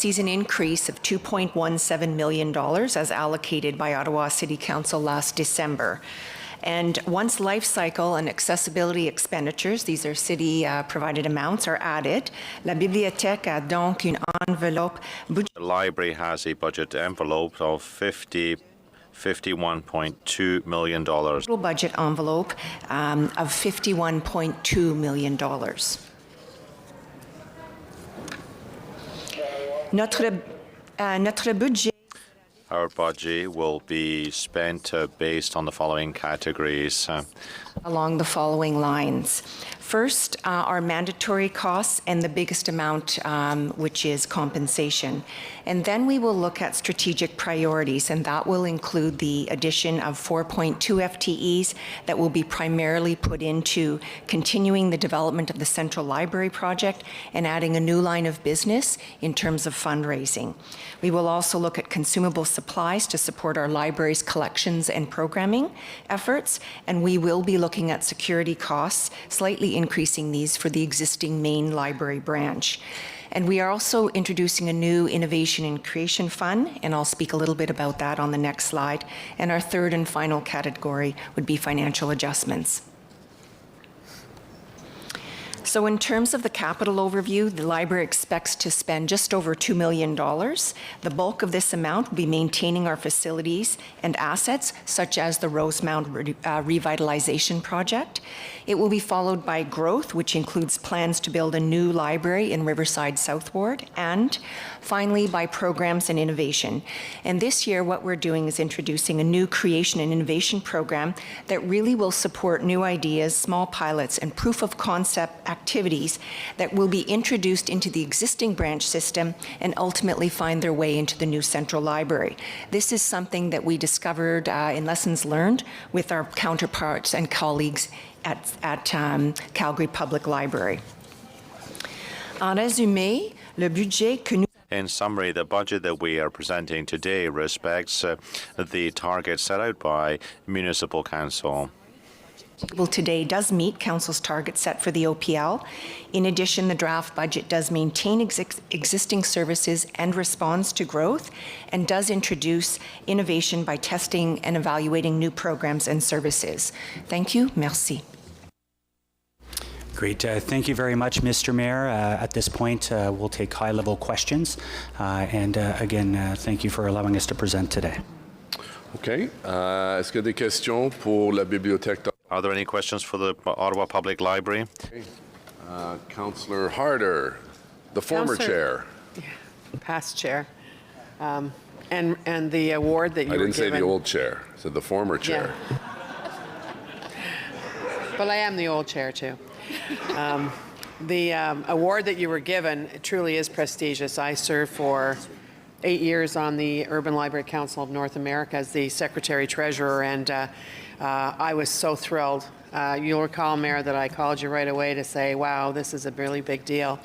sees an increase of $2.17 million as allocated by Ottawa City Council last December. And once life cycle and accessibility expenditures, these are city provided amounts, are added, la bibliothèque a donc une enveloppe. The library has a budget envelope of $51.2 million. Total budget envelope of $51.2 million. Notre budget. Our budget will be spent based on the following categories. Along the following lines. First, our mandatory costs and the biggest amount, which is compensation. And then we will look at strategic priorities, and that will include the addition of 4.2 FTEs that will be primarily put into continuing the development of the Central Library project and adding a new line of business in terms of fundraising. We will also look at consumable supplies to support our library's collections and programming efforts, and we will be looking at security costs, slightly increasing these for the existing main library branch. And we are also introducing a new Innovation and Creation Fund, and I'll speak a little bit about that on the next slide. And our third and final category would be financial adjustments. So in terms of the capital overview, the library expects to spend just over $2 million. The bulk of this amount will be maintaining our facilities and assets, such as the Rosemount revitalization project. It will be followed by growth, which includes plans to build a new library in Riverside South Ward, and finally by programs and innovation. And this year, what we're doing is introducing a new creation and innovation program that really will support new ideas, small pilots, and proof of concept activities that will be introduced into the existing branch system and ultimately find their way into the new central library. This is something that we discovered in lessons learned with our counterparts and colleagues at Calgary Public Library. En résumé, le budget que nous In summary, the budget that we are presenting today respects the targets set out by Municipal Council. Today does meet Council's target set for the OPL. In addition, the draft budget does maintain existing services and responds to growth, and does introduce innovation by testing and evaluating new programs and services. Thank you. Merci. Great. Thank you very much, Mr. Mayor. At this point, we'll take high-level questions. Again, thank you for allowing us to present today. OK. Est-ce qu'il y a des questions pour la bibliothèque? Are there any questions for the Ottawa Public Library? Okay. Councillor Harder, the former chair. Yeah, past chair. And the award that you were given. I didn't say the old chair. I said the former chair. Yeah. But I am the old chair, too. The award that you were given truly is prestigious. I served for 8 years on the Urban Library Council of North America as the Secretary-Treasurer, and I was so thrilled. You'll recall, Mayor, that I called you right away to say, wow, this is a really big deal.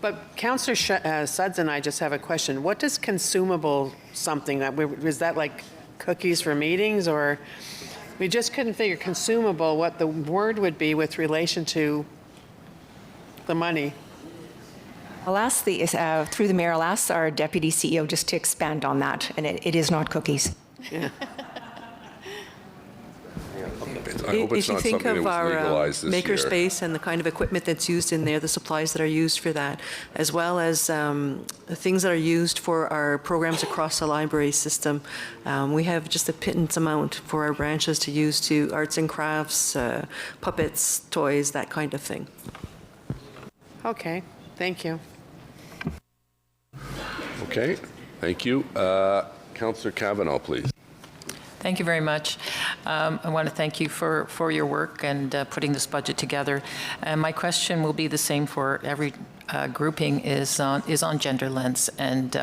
But Councillor Suds and I just have a question. What does consumable something, is that like cookies for meetings, or we just couldn't figure consumable what the word would be with relation to the money? I'll ask through the mayor, I'll ask our Deputy CEO just to expand on that, and it is not cookies. Yeah. If you think of our makerspace and the kind of equipment that's used in there, the supplies that are used for that, as well as the things that are used for our programs across the library system, we have just a pittance amount for our branches to use to arts and crafts, puppets, toys, that kind of thing. Okay, thank you. Okay, thank you. Councillor Cavanaugh, please. Thank you very much. I want to thank you for your work and putting this budget together. And my question will be the same for every grouping is on gender lens and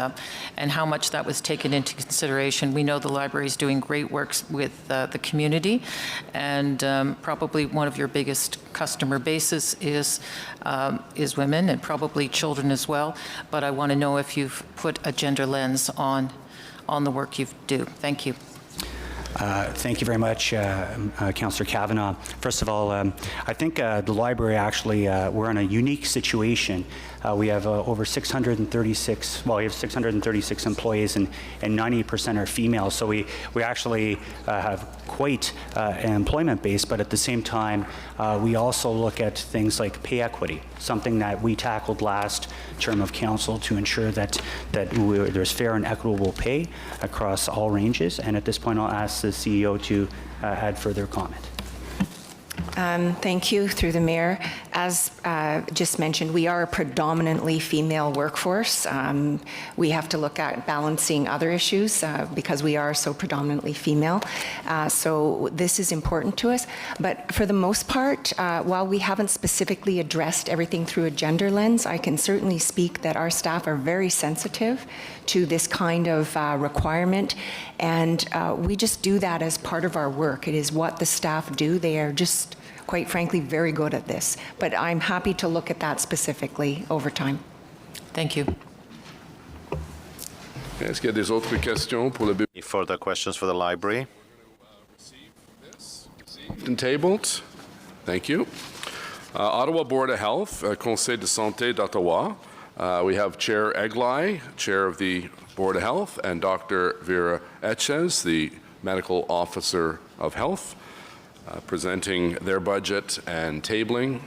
how much that was taken into consideration. We know the library is doing great work with the community, and probably one of your biggest customer bases is women and probably children as well. But I want to know if you've put a gender lens on the work you do. Thank you. Thank you very much, Councillor Kavanagh. First of all, I think the library actually, we're in a unique situation. We have over 636, well, we have 636 employees and 90% are female. So we actually have quite an employment base, but at the same time, we also look at things like pay equity, something that we tackled last term of council to ensure that there's fair and equitable pay across all ranges. And at this point, I'll ask the CEO to add further comment. Thank you, through the mayor. As just mentioned, we are a predominantly female workforce. We have to look at balancing other issues because we are so predominantly female. So this is important to us. But for the most part, while we haven't specifically addressed everything through a gender lens, I can certainly speak that our staff are very sensitive to this kind of requirement. And we just do that as part of our work. It is what the staff do. They are just, quite frankly, very good at this. But I'm happy to look at that specifically over time. Thank you. Est-ce qu'il y a des autres questions pour le Any further questions for the library? and tabled? Thank you. Ottawa Board of Health, Conseil de Santé d'Ottawa. We have Chair Eglai, Chair of the Board of Health, and Dr. Vera Etches, the Medical Officer of Health, presenting their budget and tabling.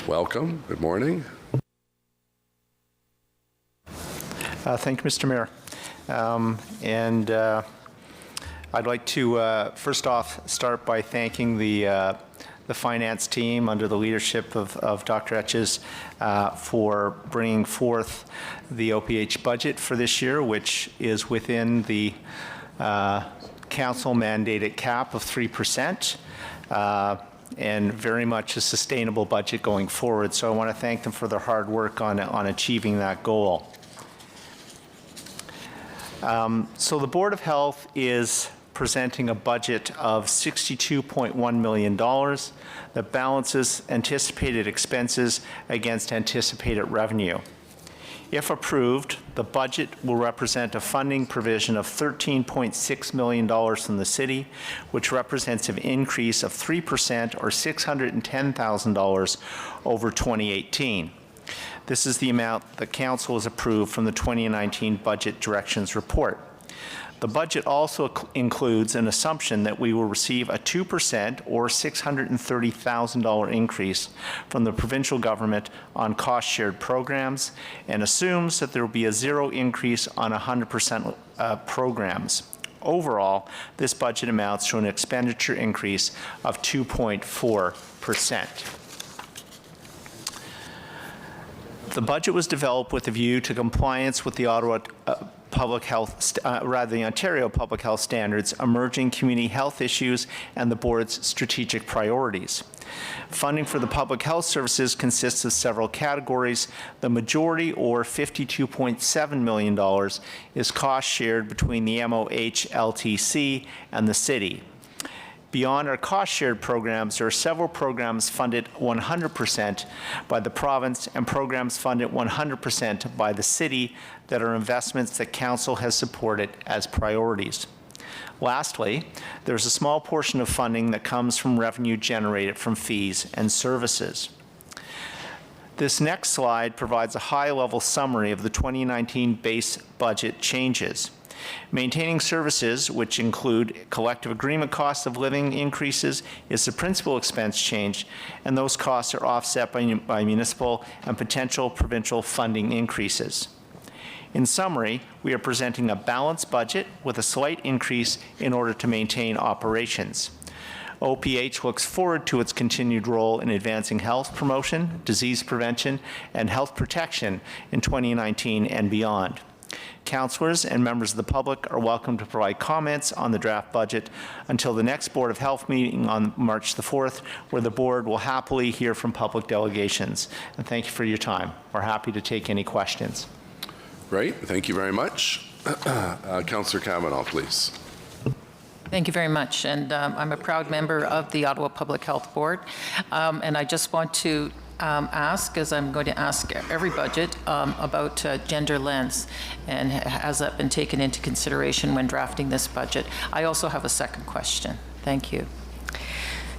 Welcome. Good morning. Thank you, Mr. Mayor. I'd like to first off start by thanking the finance team under the leadership of Dr. Etches for bringing forth the OPH budget for this year, which is within the council mandated cap of 3%. And very much a sustainable budget going forward. So I want to thank them for their hard work on achieving that goal. So the Board of Health is presenting a budget of $62.1 million that balances anticipated expenses against anticipated revenue. If approved, the budget will represent a funding provision of $13.6 million from the city, which represents an increase of 3% or $610,000 over 2018. This is the amount the council has approved from the 2019 Budget Directions Report. The budget also includes an assumption that we will receive a 2% or $630,000 increase from the provincial government on cost-shared programs and assumes that there will be a zero increase on 100% programs. Overall, this budget amounts to an expenditure increase of 2.4%. The budget was developed with a view to compliance with the Ottawa Public Health, the Ontario Public Health Standards, emerging community health issues, and the board's strategic priorities. Funding for the public health services consists of several categories. The majority, or $52.7 million, is cost shared between the MOH LTC and the city. Beyond our cost-shared programs, there are several programs funded 100% by the province and programs funded 100% by the city that are investments that Council has supported as priorities. Lastly, there's a small portion of funding that comes from revenue generated from fees and services. This next slide provides a high-level summary of the 2019 base budget changes. Maintaining services, which include collective agreement costs of living increases, is the principal expense change, and those costs are offset by municipal and potential provincial funding increases. In summary, we are presenting a balanced budget with a slight increase in order to maintain operations. OPH looks forward to its continued role in advancing health promotion, disease prevention, and health protection in 2019 and beyond. Councillors and members of the public are welcome to provide comments on the draft budget until the next Board of Health meeting on March the 4th, where the board will happily hear from public delegations. And thank you for your time. We're happy to take any questions. Great. Thank you very much. Councillor Kavanagh, please. Thank you very much. And I'm a proud member of the Ottawa Public Health Board. And I just want to ask, as I'm going to ask every budget, about gender lens, and has that been taken into consideration when drafting this budget? I also have a second question. Thank you.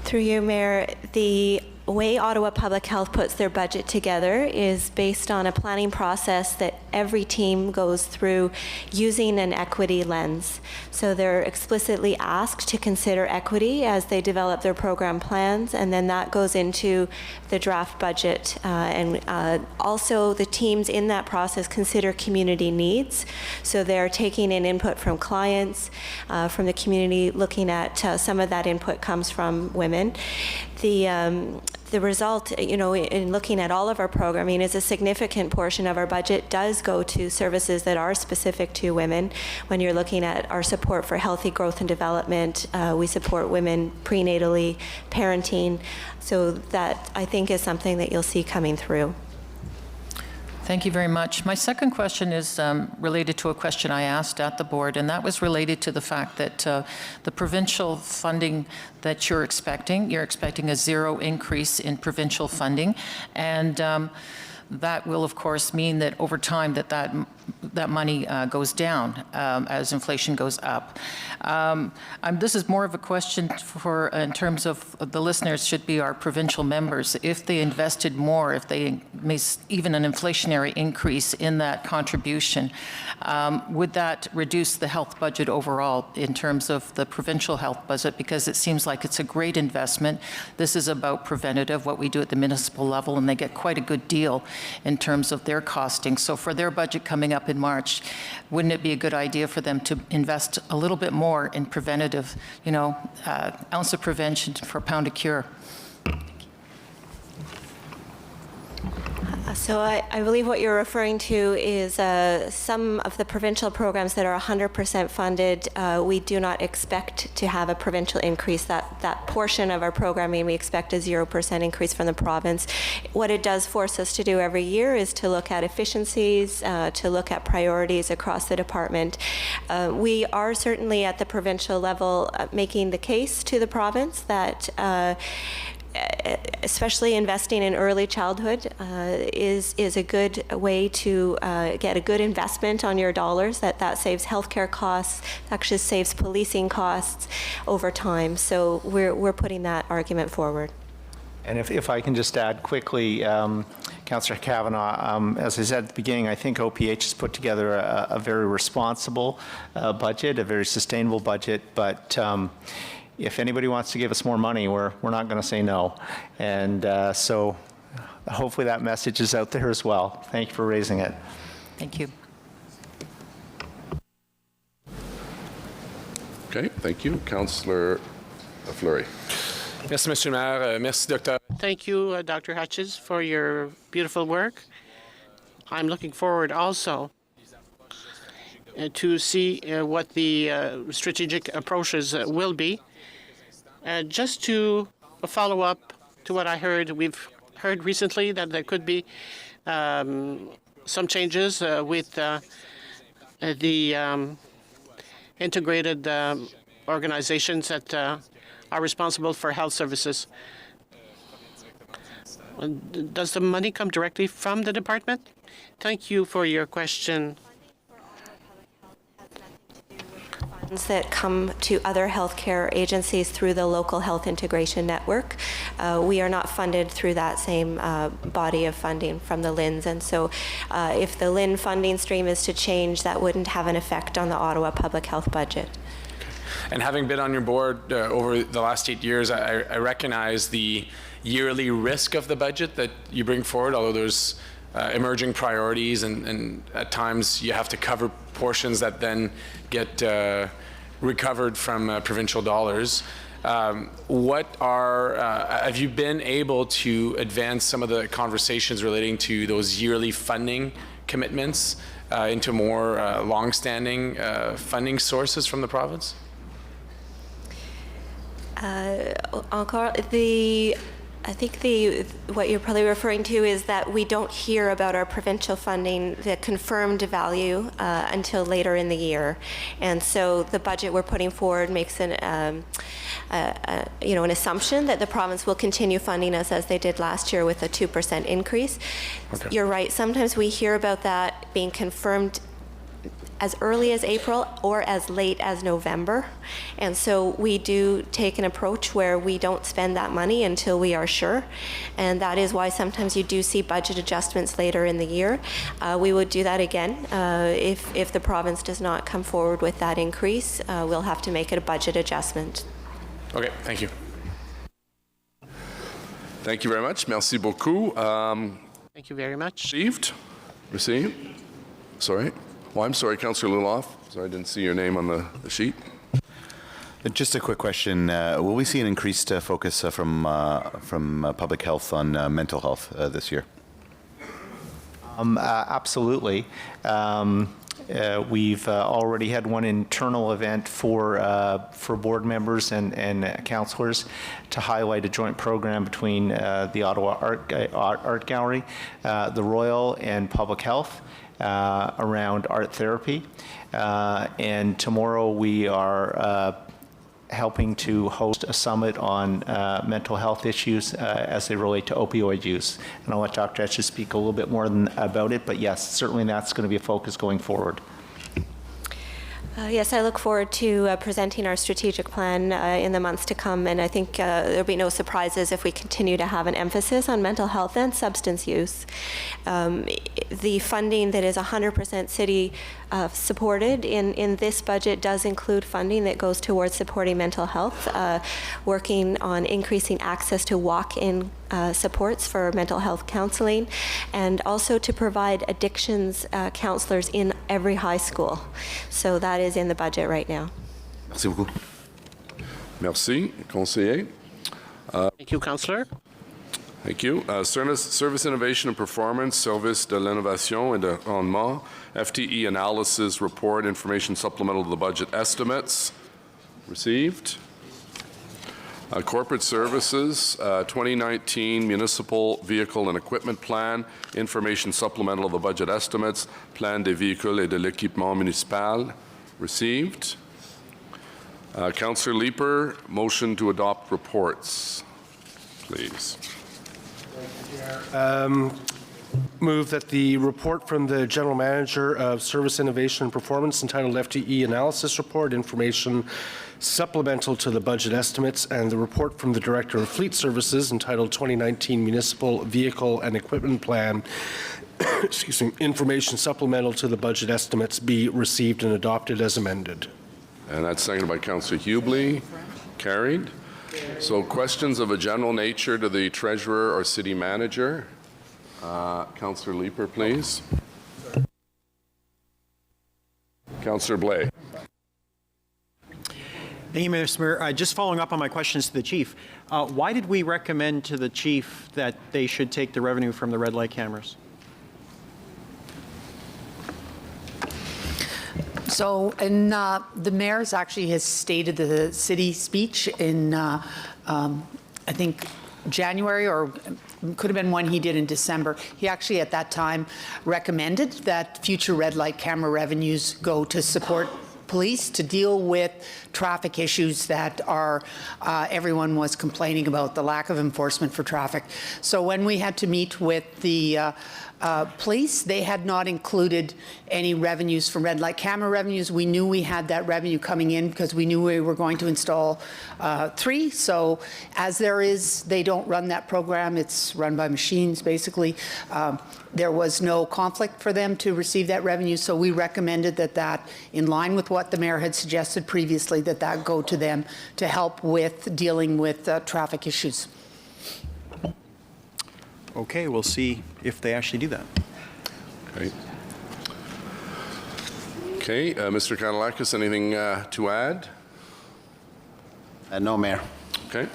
Through you, Mayor, the way Ottawa Public Health puts their budget together is based on a planning process that every team goes through using an equity lens. So they're explicitly asked to consider equity as they develop their program plans, and then that goes into the draft budget. Also, the teams in that process consider community needs. So they're taking in input from clients, from the community, looking at some of that input comes from women. The result, in looking at all of our programming, is a significant portion of our budget does go to services that are specific to women. When you're looking at our support for healthy growth and development, we support women prenatally, parenting. So that, I think, is something that you'll see coming through. Thank you very much. My second question is related to a question I asked at the board, and that was related to the fact that the provincial funding that you're expecting a zero increase in provincial funding, and that will, of course, mean that over time that money goes down as inflation goes up. This is more of a question for, in terms of the listeners, should be our provincial members. If they invested more, if they made even an inflationary increase in that contribution, would that reduce the health budget overall in terms of the provincial health budget? Because it seems like it's a great investment. This is about preventative, what we do at the municipal level, and they get quite a good deal in terms of their costing. So for their budget coming up in March, wouldn't it be a good idea for them to invest a little bit more in preventative, ounce of prevention for a pound of cure? So I believe what you're referring to is some of the provincial programs that are 100% funded. We do not expect to have a provincial increase. That portion of our programming, we expect a 0% increase from the province. What it does force us to do every year is to look at efficiencies, to look at priorities across the department. We are certainly at the provincial level making the case to the province that especially investing in early childhood is a good way to get a good investment on your dollars, that saves healthcare costs, actually saves policing costs over time. So we're putting that argument forward. And if I can just add quickly, Councillor Kavanagh, as I said at the beginning, I think OPH has put together a very responsible budget, a very sustainable budget, but if anybody wants to give us more money, we're not going to say no. And so hopefully that message is out there as well. Thank you for raising it. Thank you. Okay, thank you. Councillor Fleury. Merci, Monsieur le Maire. Merci, Docteur. Thank you, Dr. Hutchins, for your beautiful work. I'm looking forward also to see what the strategic approaches will be. Just to follow up to what I heard, we've heard recently that there could be some changes with the integrated organizations that are responsible for health services. Does the money come directly from the department? Thank you for your question. That come to other healthcare agencies through the local health integration network. We are not funded through that same body of funding from the LHINs, and so if the LHIN funding stream is to change, that wouldn't have an effect on the Ottawa public health budget. And having been on your board over the last 8 years, I recognize the yearly risk of the budget that you bring forward, although there's emerging priorities, and at times you have to cover portions that then get recovered from provincial dollars. Have you been able to advance some of the conversations relating to those yearly funding commitments into more long-standing funding sources from the province? I think what you're probably referring to is that we don't hear about our provincial funding, the confirmed value, until later in the year. And so the budget we're putting forward makes an assumption that the province will continue funding us as they did last year with a 2% increase. Okay. You're right. Sometimes we hear about that being confirmed as early as April or as late as November. And so we do take an approach where we don't spend that money until we are sure. And that is why sometimes you do see budget adjustments later in the year. We would do that again. If the province does not come forward with that increase, we'll have to make it a budget adjustment. Okay, thank you. Thank you very much. Merci beaucoup. Thank you very much. Received? Sorry. Well, I'm sorry, Councillor Luloff. Sorry, I didn't see your name on the sheet. Just a quick question. Will we see an increased focus from public health on mental health this year? Absolutely. We've already had one internal event for board members and councillors to highlight a joint program between the Ottawa Art Gallery, the Royal, and Public Health around art therapy. And tomorrow we are helping to host a summit on mental health issues as they relate to opioid use. And I'll let Dr. Etches speak a little bit more about it, but yes, certainly that's going to be a focus going forward. Yes, I look forward to presenting our strategic plan in the months to come, and I think there'll be no surprises if we continue to have an emphasis on mental health and substance use. The funding that is 100% city supported in this budget does include funding that goes towards supporting mental health, working on increasing access to walk-in supports for mental health counseling, and also to provide addictions counselors in every high school. So that is in the budget right now. Merci beaucoup. Merci, conseiller. Thank you, Councillor. Thank you. Service Innovation and Performance, Service de l'Innovation et de Rendement, FTE Analysis Report, Information Supplemental to the Budget Estimates. Received. Corporate Services, 2019 Municipal Vehicle and Equipment Plan, Information Supplemental of the Budget Estimates, Plan des véhicules et de l'équipement municipal. Received. Councillor Leeper, motion to adopt reports, please. Move that the report from the General Manager of Service Innovation and Performance entitled FTE Analysis Report, Information Supplemental to the Budget Estimates, and the report from the Director of Fleet Services entitled 2019 Municipal Vehicle and Equipment Plan, excuse me, Information Supplemental to the Budget Estimates be received and adopted as amended. And that's seconded by Councillor Hubley. Carried. So questions of a general nature to the Treasurer or City Manager. Councillor Leeper, please. Councillor Blais. Thank you, Mr. Mayor. Just following up on my questions to the Chief, why did we recommend to the Chief that they should take the revenue from the red light cameras? So, the mayor's actually has stated the city speech in, I think, January, or could have been one he did in December. He actually at that time recommended that future red light camera revenues go to support police to deal with traffic issues that are everyone was complaining about, the lack of enforcement for traffic. So when we had to meet with the police, they had not included any revenues from red light camera revenues. We knew we had that revenue coming in because we knew we were going to install 3. So as there is, they don't run that program. It's run by machines, basically. There was no conflict for them to receive that revenue. So we recommended that in line with what the mayor had suggested previously, that go to them to help with dealing with traffic issues. Okay, we'll see if they actually do that. Okay. Okay, Mr. Kanalakis, anything to add? No, Mayor. Okay.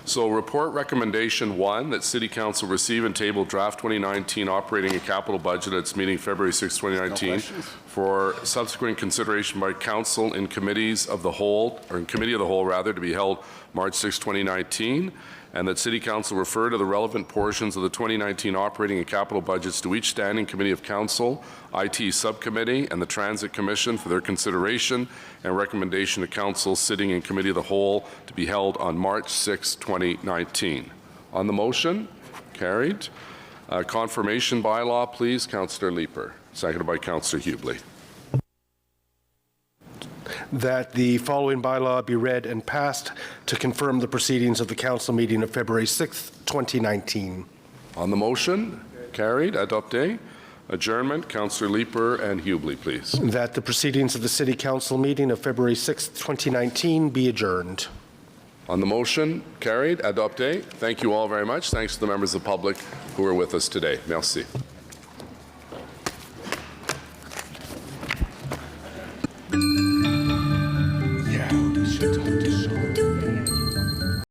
So report recommendation 1, that City Council receive and table draft 2019 operating and capital budget at its meeting February 6, 2019 for subsequent consideration by Council in committees of the whole, or in committee of the whole rather, to be held March 6, 2019, and that City Council refer to the relevant portions of the 2019 operating and capital budgets to each standing committee of Council, IT Subcommittee, and the Transit Commission for their consideration and recommendation to Council sitting in Committee of the Whole to be held on March 6, 2019. On the motion? Carried. Confirmation bylaw, please. Councillor Leeper. Seconded by Councillor Hubley. That the following bylaw be read and passed to confirm the proceedings of the council meeting of February 6th, 2019. On the motion? Carried. Adopté. Adjournment. Councillor Leeper and Hubley, please. That the proceedings of the City Council meeting of February 6th, 2019 be adjourned. On the motion? Carried. Adopté. Thank you all very much. Thanks to the members of the public who are with us today. Merci.